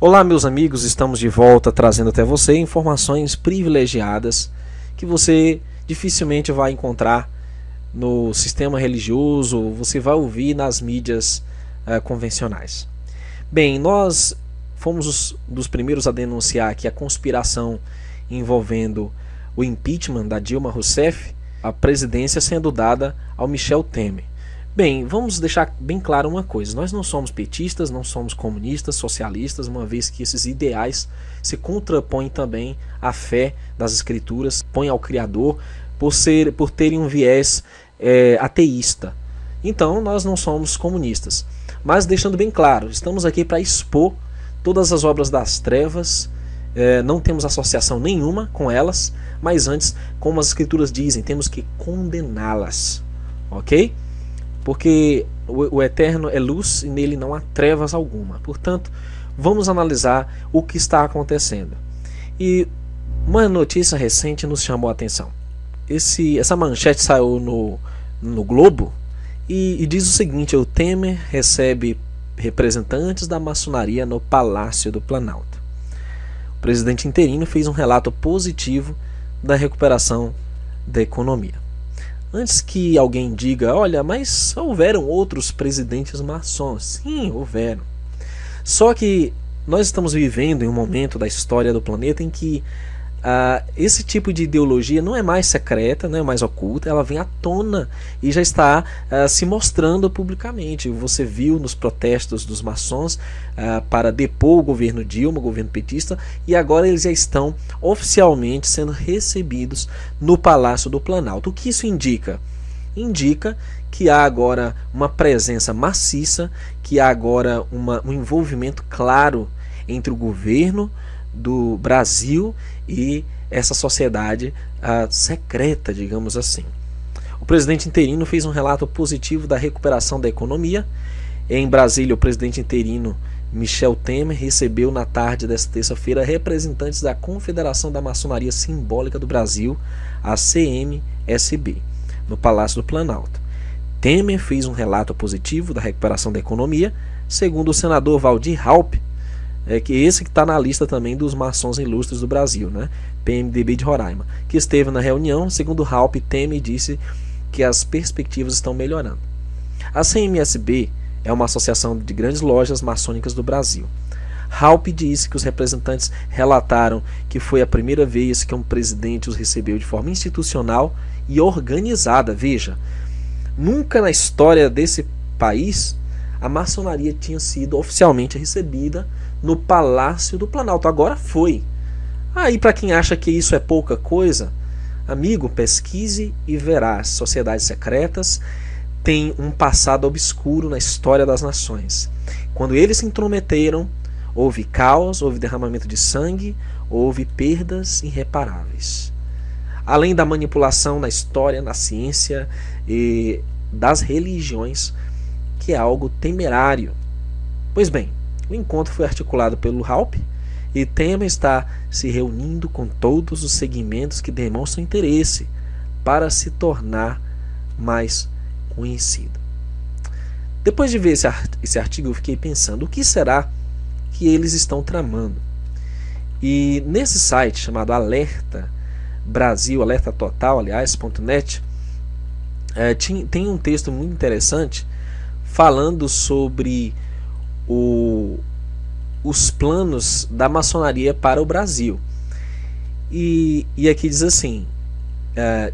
Olá, meus amigos, estamos de volta trazendo até você informações privilegiadas que você dificilmente vai encontrar no sistema religioso, você vai ouvir nas mídias convencionais. Bem, nós fomos dos primeiros a denunciar aqui a conspiração envolvendo o impeachment da Dilma Rousseff, a presidência sendo dada ao Michel Temer. Bem, vamos deixar bem claro uma coisa, nós não somos petistas, não somos comunistas, socialistas, uma vez que esses ideais se contrapõem também à fé das escrituras, põem ao Criador por terem um viés ateísta. Então nós não somos comunistas, mas deixando bem claro, estamos aqui para expor todas as obras das trevas, não temos associação nenhuma com elas, mas antes, como as escrituras dizem, temos que condená-las, ok? Porque o Eterno é luz e nele não há trevas alguma. Portanto, vamos analisar o que está acontecendo. E uma notícia recente nos chamou a atenção. Essa manchete saiu no Globo e diz o seguinte: o Temer recebe representantes da maçonaria no Palácio do Planalto. O presidente interino fez um relato positivo da recuperação da economia. Antes que alguém diga, olha, mas houveram outros presidentes maçons. Sim, houveram. Só que nós estamos vivendo em um momento da história do planeta em que esse tipo de ideologia não é mais secreta, não é mais oculta, ela vem à tona e já está se mostrando publicamente. Você viu nos protestos dos maçons para depor o governo Dilma, o governo petista, e agora eles já estão oficialmente sendo recebidos no Palácio do Planalto. O que isso indica? Indica que há agora uma presença maciça, que há agora um envolvimento claro entre o governo do Brasil e essa sociedade secreta, digamos assim. O presidente interino fez um relato positivo da recuperação da economia. Em Brasília, o presidente interino Michel Temer recebeu na tarde desta terça-feira representantes da Confederação da Maçonaria Simbólica do Brasil, a CMSB, no Palácio do Planalto. Temer fez um relato positivo da recuperação da economia, segundo o senador Valdir Raupp, que esse que está na lista também dos maçons ilustres do Brasil, né? PMDB de Roraima, que esteve na reunião. Segundo Raupp, Temer disse que as perspectivas estão melhorando. A CMSB é uma associação de grandes lojas maçônicas do Brasil. Raupp disse que os representantes relataram que foi a primeira vez que um presidente os recebeu de forma institucional e organizada. Veja, nunca na história desse país a maçonaria tinha sido oficialmente recebida no Palácio do Planalto. Agora foi. Aí, para quem acha que isso é pouca coisa, amigo, pesquise e verá. Sociedades secretas têm um passado obscuro na história das nações. Quando eles se intrometeram, houve caos, houve derramamento de sangue, houve perdas irreparáveis. Além da manipulação na história, na ciência e das religiões, que é algo temerário. Pois bem, o encontro foi articulado pelo Raupp e Temer está se reunindo com todos os segmentos que demonstram interesse para se tornar mais conhecido. Depois de ver esse artigo, eu fiquei pensando, o que será que eles estão tramando? E nesse site chamado Alerta Brasil, Alerta Total, aliás.net, tem um texto muito interessante falando sobre os planos da maçonaria para o Brasil. E aqui diz assim: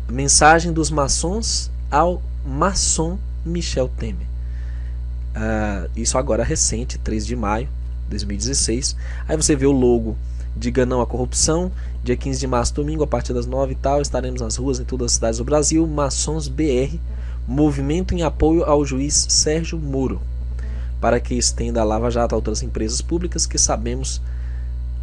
mensagem dos maçons ao maçom Michel Temer. Isso agora recente, 3 de maio de 2016. Aí você vê o logo: diga não à corrupção, dia 15 de março, domingo, a partir das 9 e tal, estaremos nas ruas em todas as cidades do Brasil. Maçons BR, movimento em apoio ao juiz Sérgio Moro, para que estenda a Lava Jato a outras empresas públicas que sabemos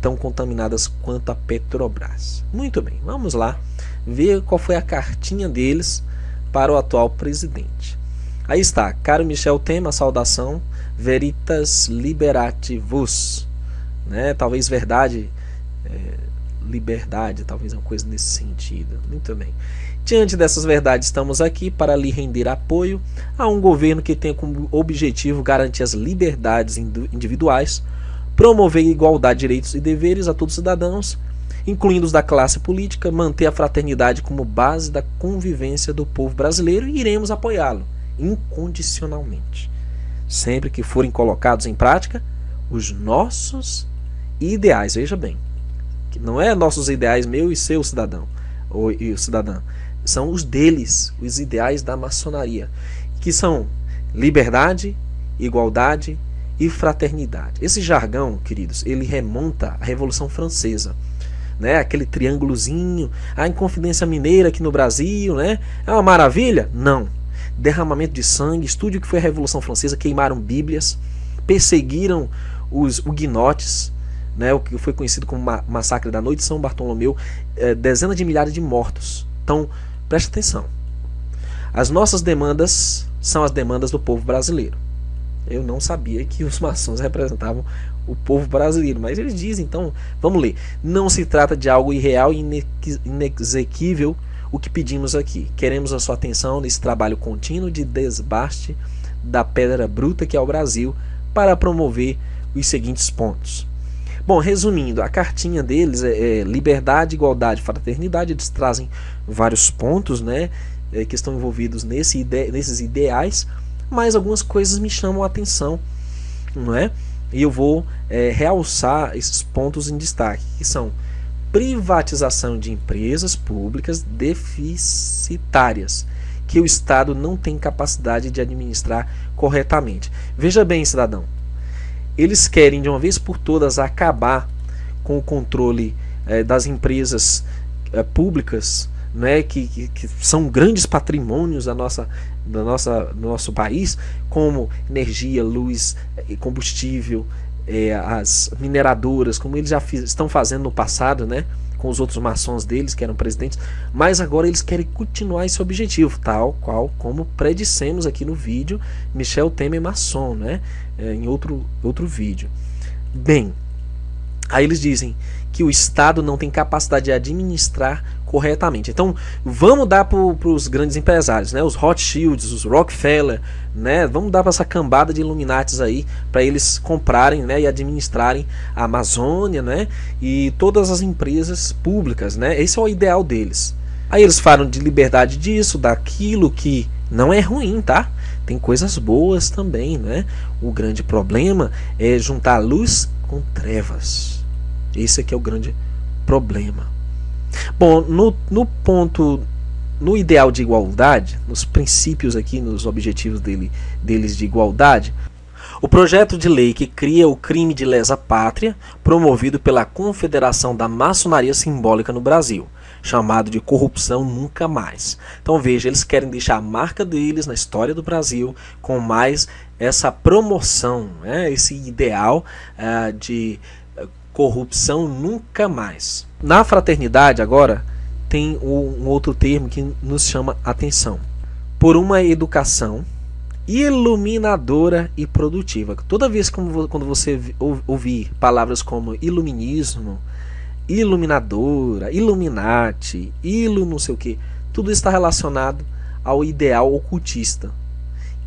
tão contaminadas quanto a Petrobras. Muito bem, vamos lá ver qual foi a cartinha deles para o atual presidente. Aí está: caro Michel Temer, saudação, veritas liberati vos, né? Talvez verdade, liberdade, talvez uma coisa nesse sentido. Muito bem. Diante dessas verdades, estamos aqui para lhe render apoio a um governo que tem como objetivo garantir as liberdades individuais, promover igualdade de direitos e deveres a todos os cidadãos, incluindo os da classe política, manter a fraternidade como base da convivência do povo brasileiro e iremos apoiá-lo incondicionalmente, sempre que forem colocados em prática os nossos ideais. Veja bem, que não é nossos ideais, meu e seu cidadão, ou e o cidadão, são os deles, os ideais da maçonaria, que são liberdade, igualdade e fraternidade. Esse jargão, queridos, ele remonta à Revolução Francesa, né? Aquele triângulozinho, a Inconfidência Mineira aqui no Brasil, né? É uma maravilha? Não. Derramamento de sangue, estude o que foi a Revolução Francesa, queimaram bíblias, perseguiram os huguenotes, né? O que foi conhecido como Massacre da Noite de São Bartolomeu, dezenas de milhares de mortos. Então, preste atenção. As nossas demandas são as demandas do povo brasileiro. Eu não sabia que os maçons representavam o povo brasileiro, mas eles dizem, então, vamos ler. Não se trata de algo irreal e inexequível o que pedimos aqui. Queremos a sua atenção nesse trabalho contínuo de desbaste da pedra bruta que é o Brasil, para promover os seguintes pontos. Bom, resumindo, a cartinha deles é liberdade, igualdade, fraternidade. Eles trazem vários pontos, né, que estão envolvidos nesses ideais, mas algumas coisas me chamam a atenção, não é? E eu vou realçar esses pontos em destaque, que são privatização de empresas públicas deficitárias, que o Estado não tem capacidade de administrar corretamente. Veja bem, cidadão, eles querem de uma vez por todas acabar com o controle das empresas públicas, né, que são grandes patrimônios do nosso país, como energia, luz, combustível, as mineradoras, como eles já estão fazendo no passado, né, com os outros maçons deles que eram presidentes, mas agora eles querem continuar esse objetivo, tal qual como predissemos aqui no vídeo Michel Temer maçom, né, em outro vídeo. Bem, aí eles dizem que o Estado não tem capacidade de administrar corretamente. Então, vamos dar para os grandes empresários, né? Os Rothschilds, os Rockefeller, né? Vamos dar para essa cambada de Illuminatis aí, para eles comprarem, né, e administrarem a Amazônia, né? E todas as empresas públicas, né? Esse é o ideal deles. Aí eles falam de liberdade disso, daquilo, que não é ruim, tá? Tem coisas boas também, né? O grande problema é juntar luz com trevas. Esse aqui é o grande problema. Bom, no ideal de igualdade, nos princípios aqui, nos objetivos deles de igualdade, o projeto de lei que cria o crime de lesa pátria, promovido pela Confederação da Maçonaria Simbólica no Brasil, chamado de Corrupção Nunca Mais. Então veja, eles querem deixar a marca deles na história do Brasil com mais essa promoção, né, esse ideal de corrupção nunca mais. Na fraternidade agora tem um outro termo que nos chama a atenção. Por uma educação iluminadora e produtiva. Toda vez quando você ouvir palavras como iluminismo, iluminadora, Illuminati, não sei o que, tudo está relacionado ao ideal ocultista,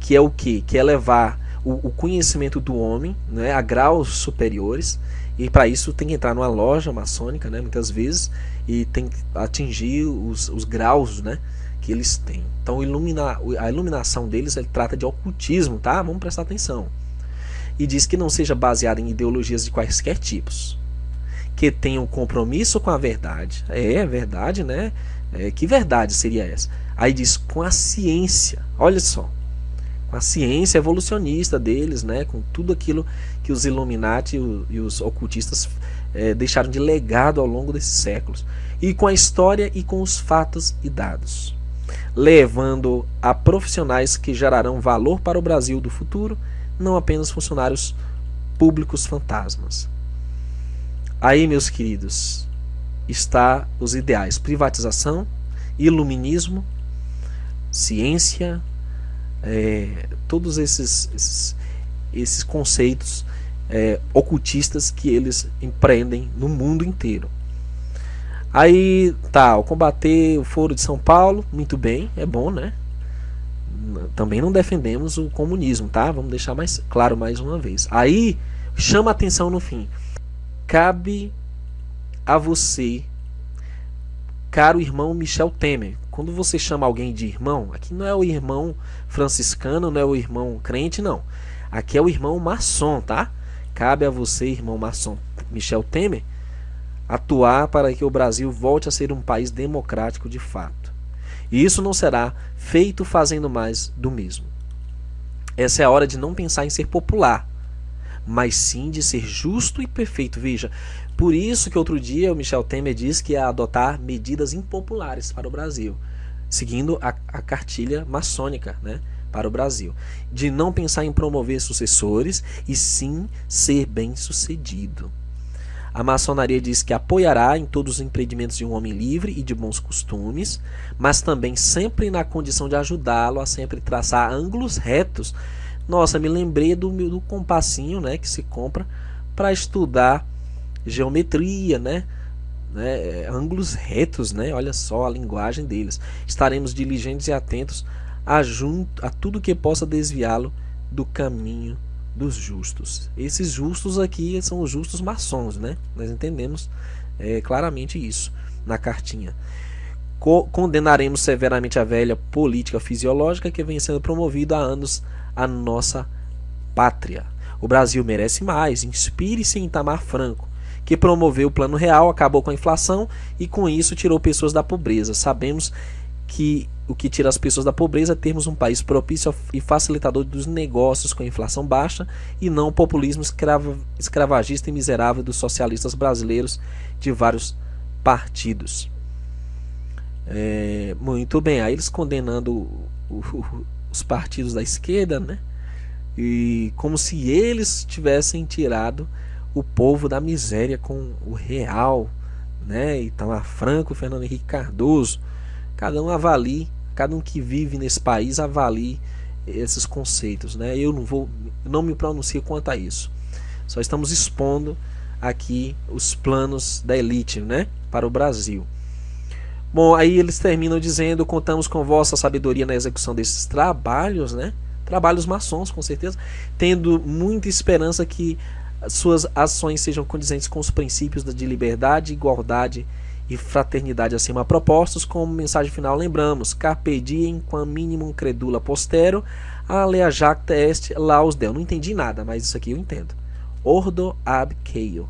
que é o quê? Que é levar o conhecimento do homem, né, a graus superiores. E para isso tem que entrar numa loja maçônica, né, muitas vezes, e tem que atingir os graus, né, que eles têm. Então a iluminação deles, ele trata de ocultismo, tá? Vamos prestar atenção. E diz que não seja baseada em ideologias de quaisquer tipos, que tenham compromisso com a verdade. É verdade, né? Que verdade seria essa? Aí diz com a ciência. Olha só. Com a ciência evolucionista deles, né, com tudo aquilo que os Illuminati e os ocultistas deixaram de legado ao longo desses séculos, e com a história e com os fatos e dados, levando a profissionais que gerarão valor para o Brasil do futuro, não apenas funcionários públicos fantasmas. Aí, meus queridos, está os ideais: privatização, iluminismo, ciência, todos esses conceitos ocultistas que eles empreendem no mundo inteiro. Aí tá, combater o Foro de São Paulo, muito bem, é bom, né? Também não defendemos o comunismo, tá? Vamos deixar mais claro mais uma vez. Aí chama a atenção no fim. Cabe a você, caro irmão Michel Temer. Quando você chama alguém de irmão, aqui não é o irmão franciscano, não é o irmão crente, não. Aqui é o irmão maçom, tá? Cabe a você, irmão maçom Michel Temer, atuar para que o Brasil volte a ser um país democrático de fato. E isso não será feito fazendo mais do mesmo. Essa é a hora de não pensar em ser popular, mas sim de ser justo e perfeito. Veja, por isso que outro dia o Michel Temer disse que ia adotar medidas impopulares para o Brasil, seguindo a cartilha maçônica, né, para o Brasil, de não pensar em promover sucessores e sim ser bem-sucedido. A maçonaria diz que apoiará em todos os empreendimentos de um homem livre e de bons costumes, mas também sempre na condição de ajudá-lo a sempre traçar ângulos retos. Nossa, me lembrei do compassinho, né, que se compra para estudar geometria, né? Ângulos retos, né? Olha só a linguagem deles. Estaremos diligentes e atentos a tudo que possa desviá-lo do caminho dos justos. Esses justos aqui são os justos maçons, né? Nós entendemos claramente isso na cartinha. Condenaremos severamente a velha política fisiológica que vem sendo promovida há anos a nossa pátria. O Brasil merece mais. Inspire-se em Itamar Franco, que promoveu o Plano Real, acabou com a inflação e com isso tirou pessoas da pobreza. Sabemos que o que tira as pessoas da pobreza é termos um país propício e facilitador dos negócios com inflação baixa e não o populismo escravagista e miserável dos socialistas brasileiros de vários partidos. Muito bem, aí eles condenando os partidos da esquerda, né? E como se eles tivessem tirado o povo da miséria com o real, né? Itamar Franco, Fernando Henrique Cardoso. Cada um avalie, cada um que vive nesse país avalie esses conceitos, né? Eu não me pronuncio quanto a isso. Só estamos expondo aqui os planos da elite, né, para o Brasil. Bom, aí eles terminam dizendo: contamos com vossa sabedoria na execução desses trabalhos, né? Trabalhos maçons, com certeza, tendo muita esperança que suas ações sejam condizentes com os princípios de liberdade, igualdade e fraternidade acima propostos. Como mensagem final lembramos: carpe diem quam minimum credula postero, alea jacta est laus Deo. Não entendi nada, mas isso aqui eu entendo. Ordo ab caeo.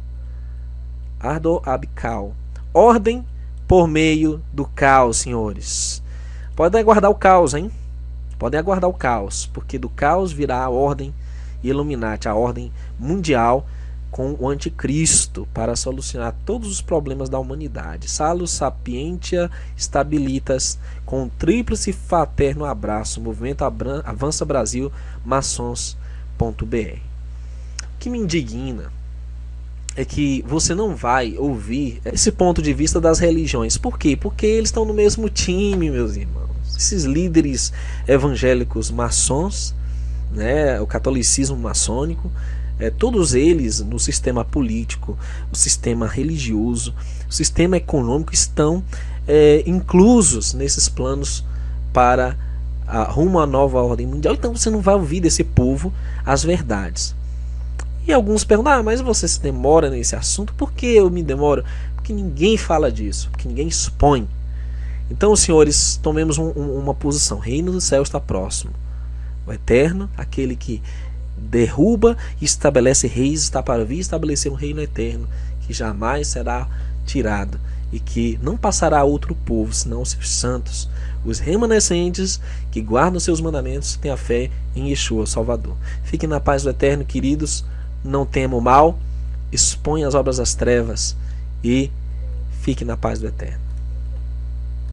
Ardo ab cal. Ordem por meio do caos, senhores. Podem aguardar o caos, hein? Podem aguardar o caos, porque do caos virá a ordem Illuminati, a ordem mundial com o anticristo para solucionar todos os problemas da humanidade. Salus sapientia stabilitas, com um tríplice fraterno abraço. Movimento Avança Brasil, maçons.br. O que me indigna é que você não vai ouvir esse ponto de vista das religiões. Por quê? Porque eles estão no mesmo time, meus irmãos. Esses líderes evangélicos maçons, né, o catolicismo maçônico, todos eles no sistema político, o sistema religioso, o sistema econômico estão inclusos nesses planos para rumo à nova ordem mundial. Então você não vai ouvir desse povo as verdades. E alguns perguntam: mas você se demora nesse assunto? Por que eu me demoro? Porque ninguém fala disso, porque ninguém expõe. Então, senhores, tomemos uma posição. Reino do céu está próximo. O eterno, aquele que derruba e estabelece reis, está para vir estabelecer um reino eterno que jamais será tirado e que não passará a outro povo senão os seus santos, os remanescentes que guardam seus mandamentos e têm a fé em Yeshua, Salvador. Fiquem na paz do eterno, queridos. Não temam o mal, exponham as obras das trevas e fiquem na paz do eterno.